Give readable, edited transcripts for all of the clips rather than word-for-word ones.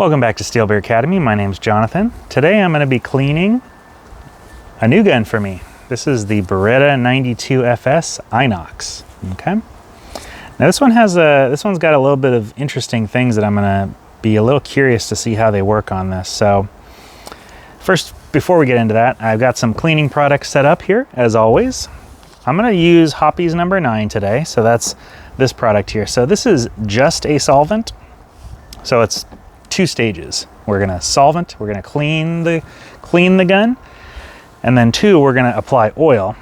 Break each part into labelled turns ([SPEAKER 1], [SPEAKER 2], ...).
[SPEAKER 1] Welcome back to Steel Beer Academy. My name's Jonathan. Today I'm going to be cleaning a new gun for me. This is the Beretta 92 FS Inox. Okay. Now this one's got a little bit of interesting things that I'm going to be a little curious to see how they work on this. So first, before we get into that, I've got some cleaning products set up here as always. I'm going to use Hoppy's number 9 today. So that's this product here. So this is just a solvent. So it's two stages. We're gonna solvent, we're gonna clean the gun, and then two, we're gonna apply oil,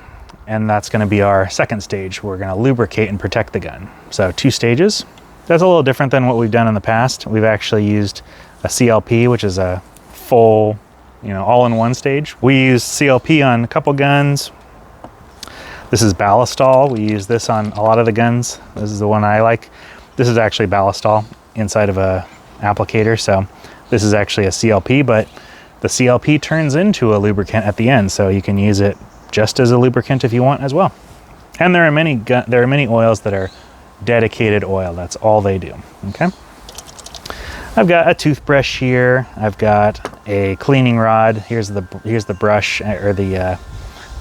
[SPEAKER 1] and that's gonna be our second stage. We're gonna lubricate and protect the gun. So two stages. That's a little different than what we've done in the past. We've actually used a CLP, which is a full, all-in-one stage. We use CLP on a couple guns. This is ballistol. We use this on a lot of the guns. This is the one I like. This is actually ballistol inside of a applicator, so this is actually a CLP, but the CLP turns into a lubricant at the end, so you can use it just as a lubricant if you want as well. And there are many oils that are dedicated oil. That's all they do. Okay. I've got a toothbrush here. I've got a cleaning rod. Here's the brush or the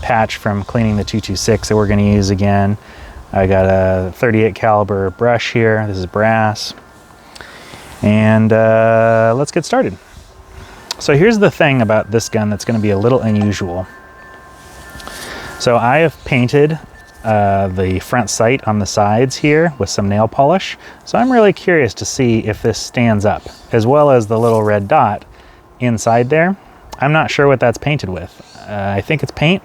[SPEAKER 1] patch from cleaning the 226 that we're going to use again. I got a 38 caliber brush here. This is brass. And let's get started. So here's the thing about this gun that's going to be a little unusual. So I have painted the front sight on the sides here with some nail polish. So I'm really curious to see if this stands up, as well as the little red dot inside there. I'm not sure what that's painted with. I think it's paint,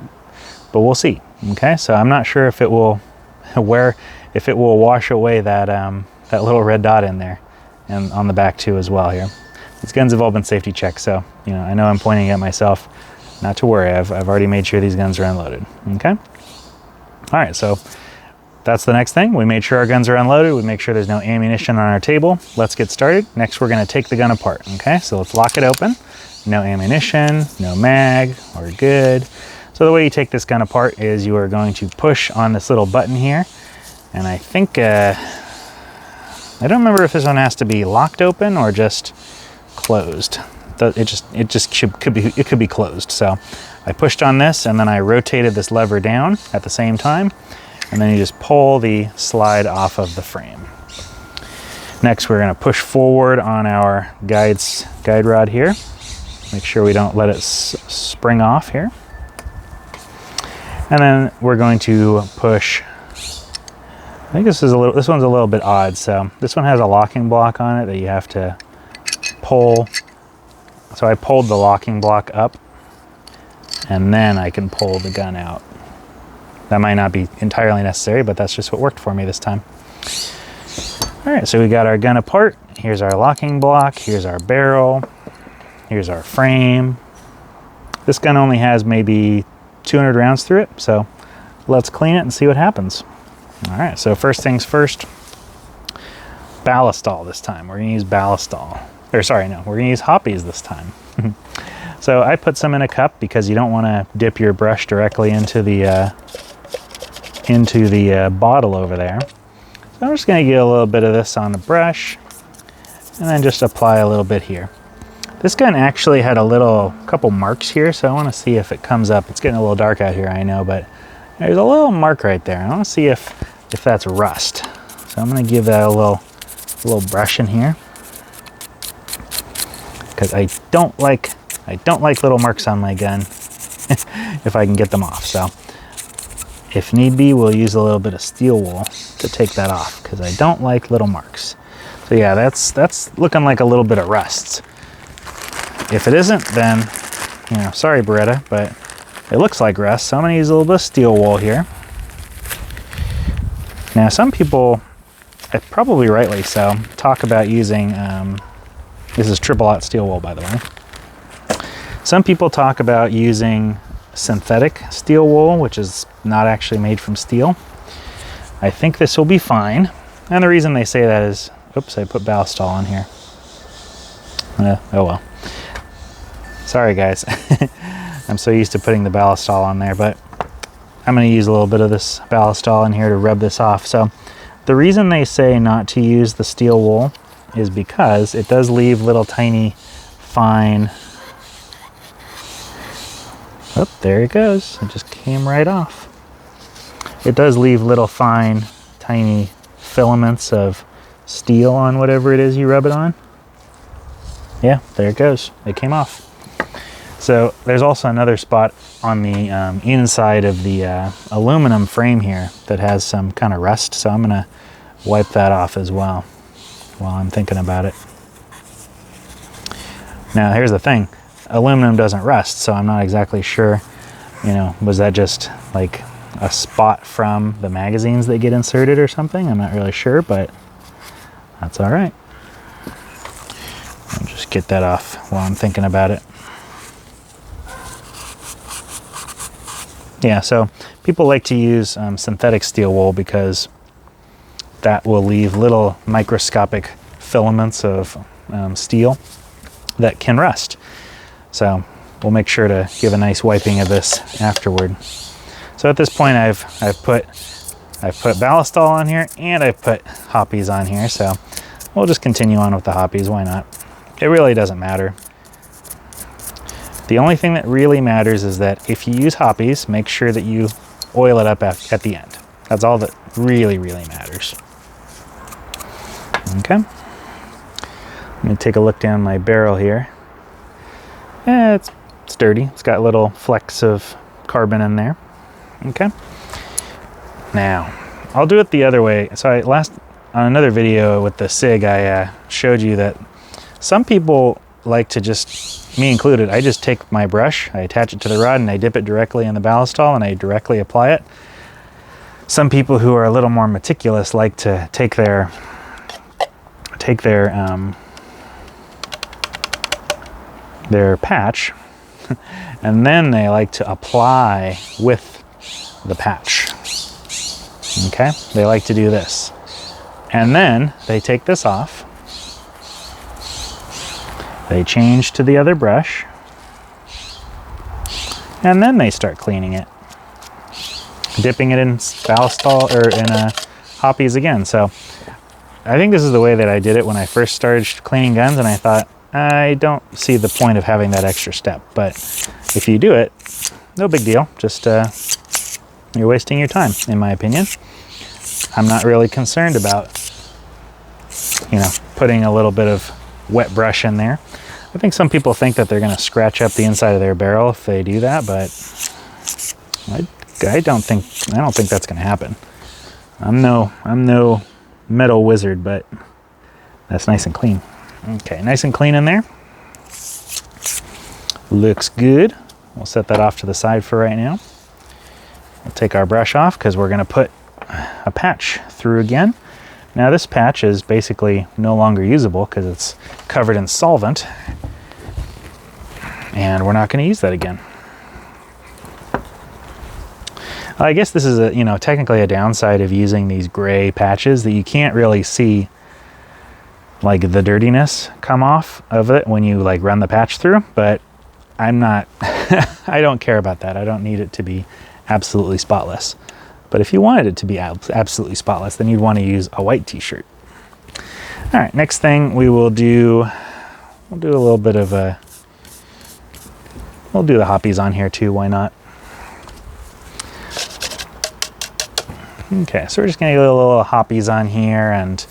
[SPEAKER 1] but we'll see. Okay, so I'm not sure if it will wash away that that little red dot in there. And on the back too as well here. These guns have all been safety checked, so I know I'm pointing at myself. Not to worry, I've already made sure these guns are unloaded. Okay. All right, so that's the next thing. We made sure our guns are unloaded. We make sure there's no ammunition on our table. Let's get started. Next, we're going to take the gun apart. Okay, so let's lock it open. No ammunition, no mag. We're good. So the way you take this gun apart is you are going to push on this little button here, and I think. I don't remember if this one has to be locked open or just closed. It could be closed. So I pushed on this and then I rotated this lever down at the same time, and then you just pull the slide off of the frame. Next, we're going to push forward on our guide rod here. Make sure we don't let it spring off here. And then we're going to push. I think this one's a little bit odd. So this one has a locking block on it that you have to pull. So I pulled the locking block up, and then I can pull the gun out. That might not be entirely necessary, but that's just what worked for me this time. All right, so we got our gun apart. Here's our locking block. Here's our barrel. Here's our frame. This gun only has maybe 200 rounds through it, so let's clean it and see what happens. All right, so first things first, ballistol this time. We're gonna use ballistol. Or sorry, no, we're gonna use Hoppy's this time. So I put some in a cup because you don't wanna dip your brush directly into the bottle over there. So I'm just gonna get a little bit of this on the brush and then just apply a little bit here. This gun actually had a couple marks here, so I wanna see if it comes up. It's getting a little dark out here, I know, but there's a little mark right there. I want to see if that's rust. So I'm going to give that a little brush in here, because I don't like little marks on my gun if I can get them off. So if need be, we'll use a little bit of steel wool to take that off, because I don't like little marks. So yeah, that's looking like a little bit of rust. If it isn't, then sorry Beretta, but it looks like rust, so I'm going to use a little bit of steel wool here. Now, some people, probably rightly so, talk about using, this is triple-aught steel wool, by the way. Some people talk about using synthetic steel wool, which is not actually made from steel. I think this will be fine. And the reason they say that is, oops, I put ballistol on here. Oh well. Sorry, guys. I'm so used to putting the ballistol on there, but I'm going to use a little bit of this ballistol in here to rub this off. So the reason they say not to use the steel wool is because it does leave little tiny fine, oh, there it goes. It just came right off. It does leave little fine, tiny filaments of steel on whatever it is you rub it on. Yeah, there it goes. It came off. So there's also another spot on the inside of the aluminum frame here that has some kind of rust. So I'm gonna wipe that off as well while I'm thinking about it. Now here's the thing, aluminum doesn't rust, so I'm not exactly sure, you know, was that just like a spot from the magazines that get inserted or something? I'm not really sure, but that's all right. I'll just get that off while I'm thinking about it. Yeah, so people like to use synthetic steel wool because that will leave little microscopic filaments of steel that can rust. So we'll make sure to give a nice wiping of this afterward. So at this point I've put ballistol on here and I've put hoppies on here, so we'll just continue on with the hoppies, why not? It really doesn't matter. The only thing that really matters is that if you use hoppies, make sure that you oil it up at the end. That's all that really matters. Okay. Let me take a look down my barrel here. Yeah, it's dirty. It's got little flecks of carbon in there. Okay. Now, I'll do it the other way. So on another video with the SIG, I showed you that some people like to just, me included, I just take my brush, I attach it to the rod and I dip it directly in the ballistol and I directly apply it. Some people who are a little more meticulous like to take their patch and then they like to apply with the patch. Okay, they like to do this. And then they take this off. They change to the other brush, and then they start cleaning it, dipping it in ballistol or in hoppies again. So I think this is the way that I did it when I first started cleaning guns, and I thought, I don't see the point of having that extra step. But if you do it, no big deal. Just you're wasting your time, in my opinion. I'm not really concerned about, you know, putting a little bit of wet brush in there. I think some people think that they're going to scratch up the inside of their barrel if they do that, but I don't think that's going to happen. I'm no metal wizard, but that's nice and clean. Okay, nice and clean in there. Looks good. We'll set that off to the side for right now. We'll take our brush off because we're going to put a patch through again. Now this patch is basically no longer usable because it's covered in solvent, and we're not going to use that again. I guess this is technically a downside of using these gray patches, that you can't really see like the dirtiness come off of it when you like run the patch through, but I'm not I don't care about that. I don't need it to be absolutely spotless. But if you wanted it to be absolutely spotless, then you'd want to use a white t-shirt. All right, next thing we'll do a little bit of we'll do the hoppies on here too, why not? Okay, so we're just gonna get a little hoppies on here, and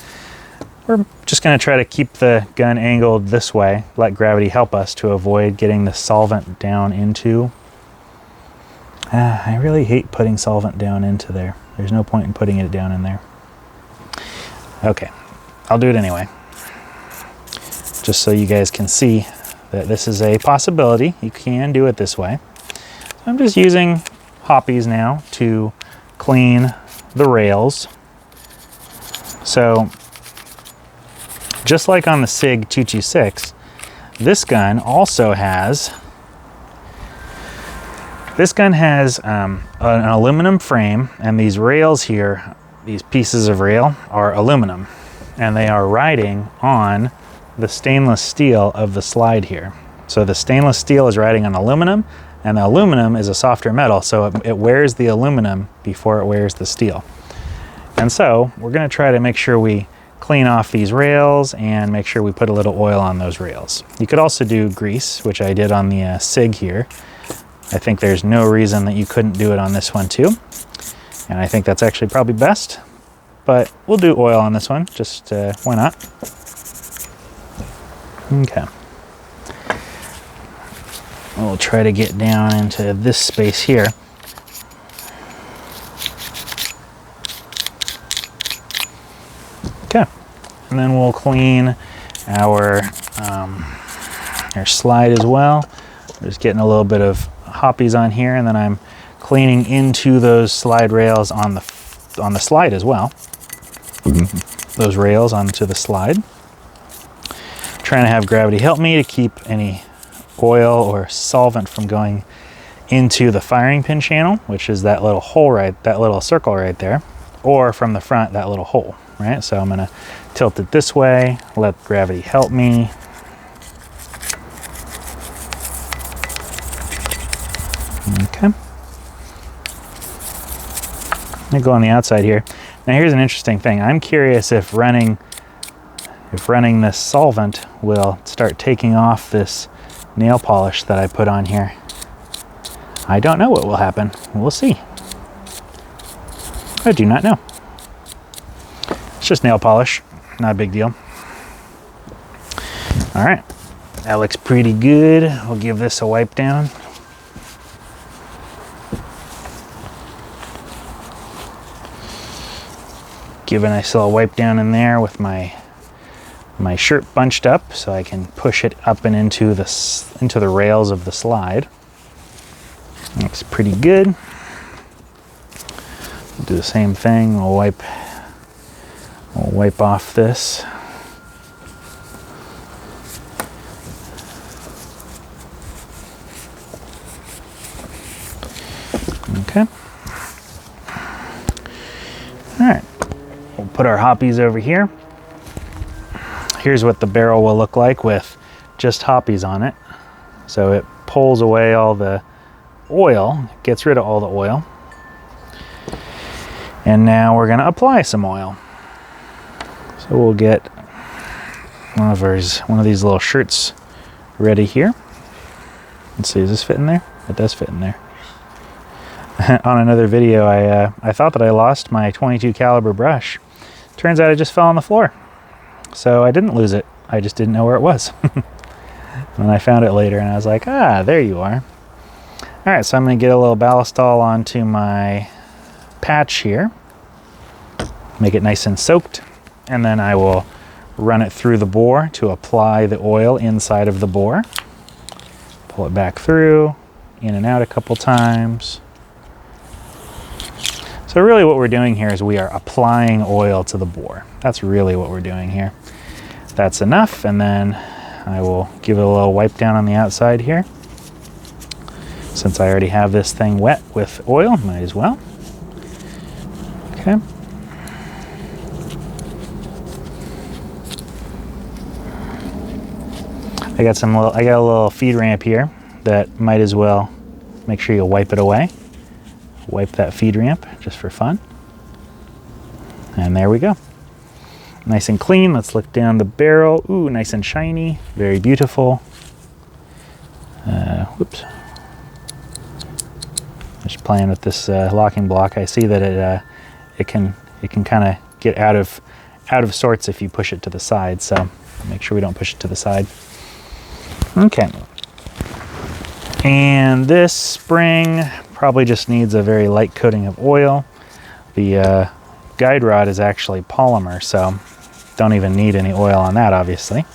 [SPEAKER 1] we're just gonna try to keep the gun angled this way, let gravity help us to avoid getting the solvent down into. I really hate putting solvent down into there. There's no point in putting it down in there. Okay, I'll do it anyway. Just so you guys can see that this is a possibility. You can do it this way. I'm just using hoppies now to clean the rails. So, just like on the SIG 226, this gun also has an aluminum frame, and these rails here, these pieces of rail, are aluminum, and they are riding on the stainless steel of the slide here. So the stainless steel is riding on aluminum, and the aluminum is a softer metal, so it wears the aluminum before it wears the steel. And so we're going to try to make sure we clean off these rails and make sure we put a little oil on those rails. You could also do grease, which I did on the SIG here. I think there's no reason that you couldn't do it on this one too. And I think that's actually probably best, but we'll do oil on this one, just why not? Okay. We'll try to get down into this space here. Okay, and then we'll clean our slide as well. Just getting a little bit of hoppies on here, and then I'm cleaning into those slide rails on the slide as well. Those rails onto the slide. Trying to have gravity help me to keep any oil or solvent from going into the firing pin channel, which is that little hole that little circle right there, or from the front, that little hole, right? So I'm gonna tilt it this way, let gravity help me. Okay. I'm gonna go on the outside here. Now here's an interesting thing. I'm curious if running this solvent will start taking off this nail polish that I put on here. I don't know what will happen. We'll see. I do not know. It's just nail polish, not a big deal. All right, that looks pretty good. We'll give this a wipe down. Give a nice little wipe down in there with my shirt bunched up so I can push it up and into the rails of the slide. Looks pretty good. We'll do the same thing. We'll wipe off this. Okay. All right. We'll put our hoppies over here. Here's what the barrel will look like with just hoppies on it. So it pulls away all the oil, gets rid of all the oil. And now we're gonna apply some oil. So we'll get one of these little shirts ready here. Let's see, does this fit in there? It does fit in there. On another video, I thought that I lost my 22 caliber brush. Turns out it just fell on the floor. So I didn't lose it, I just didn't know where it was. And I found it later and I was like, ah, there you are. All right, so I'm gonna get a little ballistol onto my patch here. Make it nice and soaked. And then I will run it through the bore to apply the oil inside of the bore. Pull it back through, in and out a couple times. So really what we're doing here is we are applying oil to the bore. That's really what we're doing here. That's enough, and then I will give it a little wipe down on the outside here. Since I already have this thing wet with oil, might as well. Okay. I got a little feed ramp here that might as well make sure you wipe it away. Wipe that feed ramp just for fun. And there we go. Nice and clean. Let's look down the barrel. Ooh, nice and shiny. Very beautiful. Whoops. Just playing with this locking block. I see that it can kind of get out of sorts if you push it to the side. So make sure we don't push it to the side. Okay. And this spring probably just needs a very light coating of oil. The guide rod is actually polymer, so don't even need any oil on that, obviously.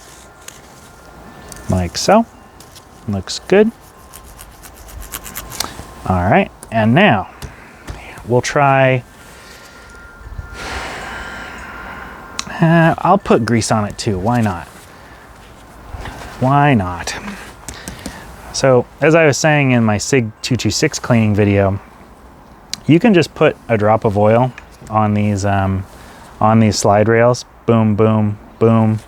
[SPEAKER 1] Like so. Looks good. All right, and now we'll try, I'll put grease on it too, why not? Why not? So, as I was saying in my SIG 226 cleaning video, you can just put a drop of oil on these slide rails. Boom, boom, boom,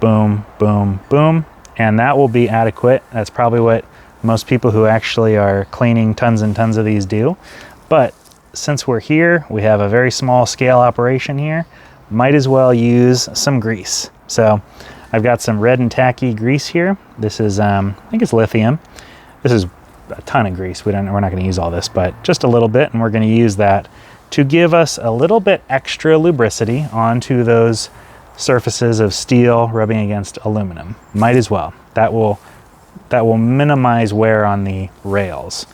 [SPEAKER 1] boom, boom, boom, and that will be adequate. That's probably what most people who actually are cleaning tons and tons of these do. But since we're here, we have a very small scale operation here. might as well use some grease. So I've got some red and tacky grease here. This is, I think it's lithium. This is a ton of grease. We're not going to use all this, but just a little bit, and we're going to use that to give us a little bit extra lubricity onto those surfaces of steel rubbing against aluminum. Might as well. That will minimize wear on the rails.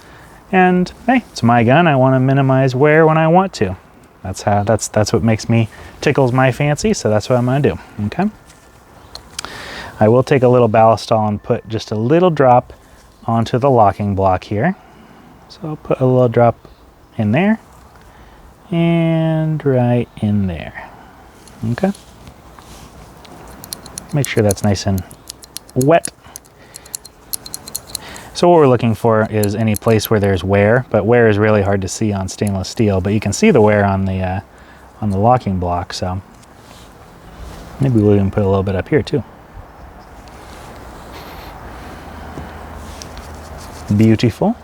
[SPEAKER 1] And hey, it's my gun. I want to minimize wear when I want to. That's what makes me, tickles my fancy, so that's what I'm going to do. Okay. I will take a little ballistol and put just a little drop onto the locking block here. So I'll put a little drop in there and right in there. Okay. Make sure that's nice and wet. So what we're looking for is any place where there's wear, but wear is really hard to see on stainless steel, but you can see the wear on the locking block, so maybe we'll even put a little bit up here too. Beautiful.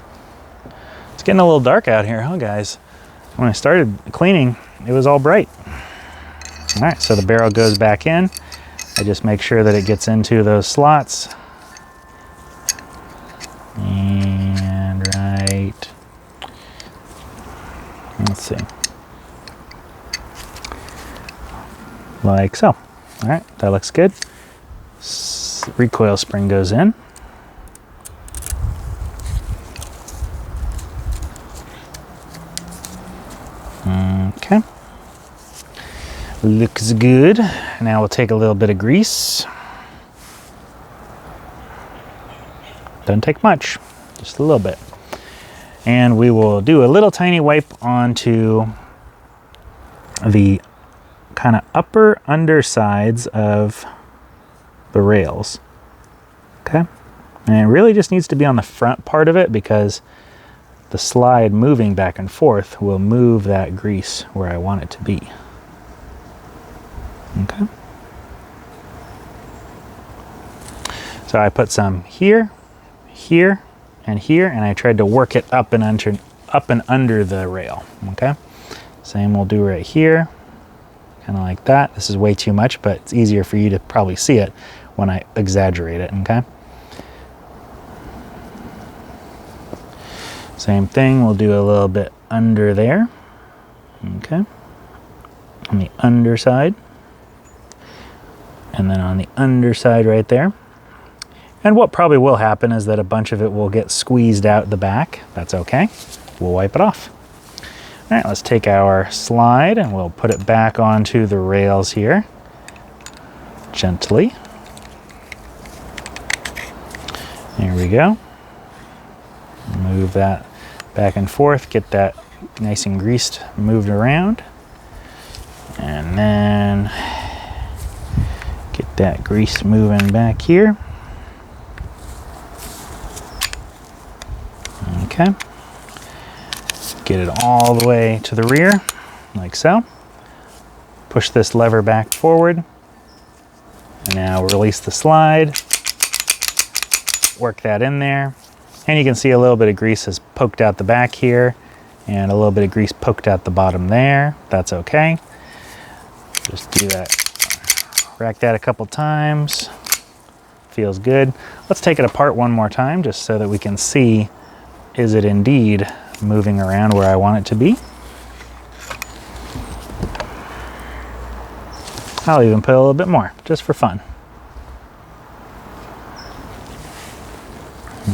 [SPEAKER 1] It's getting a little dark out here, huh, guys? When I started cleaning, it was all bright. All right, so the barrel goes back in. I just make sure that it gets into those slots. And right, let's see, like so. All right, that looks good. Recoil spring goes in. Okay, looks good. Now we'll take a little bit of grease. Doesn't take much, just a little bit. And we will do a little tiny wipe onto the kind of upper undersides of the rails. Okay, and it really just needs to be on the front part of it because the slide moving back and forth will move that grease where I want it to be. Okay. So I put some here, here, and here, and I tried to work it up and under the rail. Okay. Same we'll do right here, kind of like that. This is way too much, but it's easier for you to probably see it when I exaggerate it. Okay. Same thing, we'll do a little bit under there. Okay. On the underside. And then on the underside right there. And what probably will happen is that a bunch of it will get squeezed out the back. That's okay. We'll wipe it off. All right, let's take our slide and we'll put it back onto the rails here. Gently. There we go. Move that back and forth, get that nice and greased, moved around. And then get that grease moving back here. Okay. Get it all the way to the rear, like so. Push this lever back forward. And now release the slide. Work that in there. And you can see a little bit of grease has poked out the back here and a little bit of grease poked out the bottom there. That's okay. Just do that. Rack that a couple times. Feels good. Let's take it apart one more time just so that we can see, is it indeed moving around where I want it to be? I'll even put a little bit more just for fun.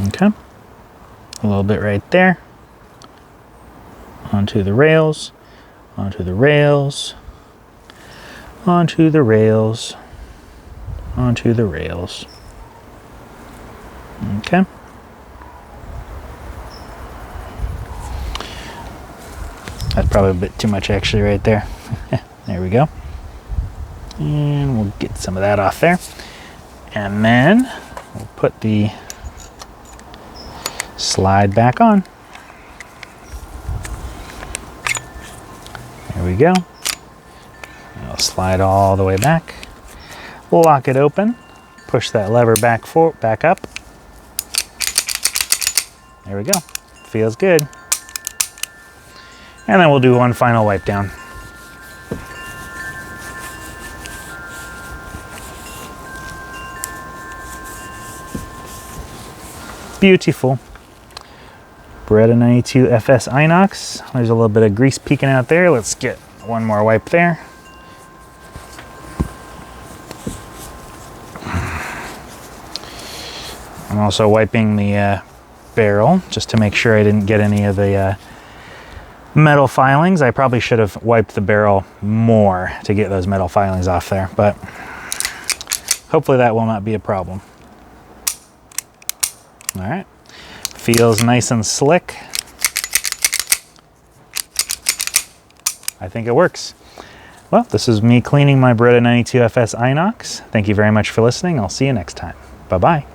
[SPEAKER 1] Okay. A little bit right there. Onto the rails, onto the rails, onto the rails, onto the rails. Okay. That's probably a bit too much actually right there. There we go. And we'll get some of that off there. And then we'll put the slide back on. There we go. I'll slide all the way back. We'll lock it open. Push that lever back up. There we go. Feels good. And then we'll do one final wipe down. Beautiful. Beretta 92 FS Inox. There's a little bit of grease peeking out there. Let's get one more wipe there. I'm also wiping the barrel just to make sure I didn't get any of the metal filings. I probably should have wiped the barrel more to get those metal filings off there, but hopefully that will not be a problem. All right, feels nice and slick. I think it works. Well, this is me cleaning my Beretta 92 FS Inox. Thank you very much for listening. I'll see you next time. Bye-bye.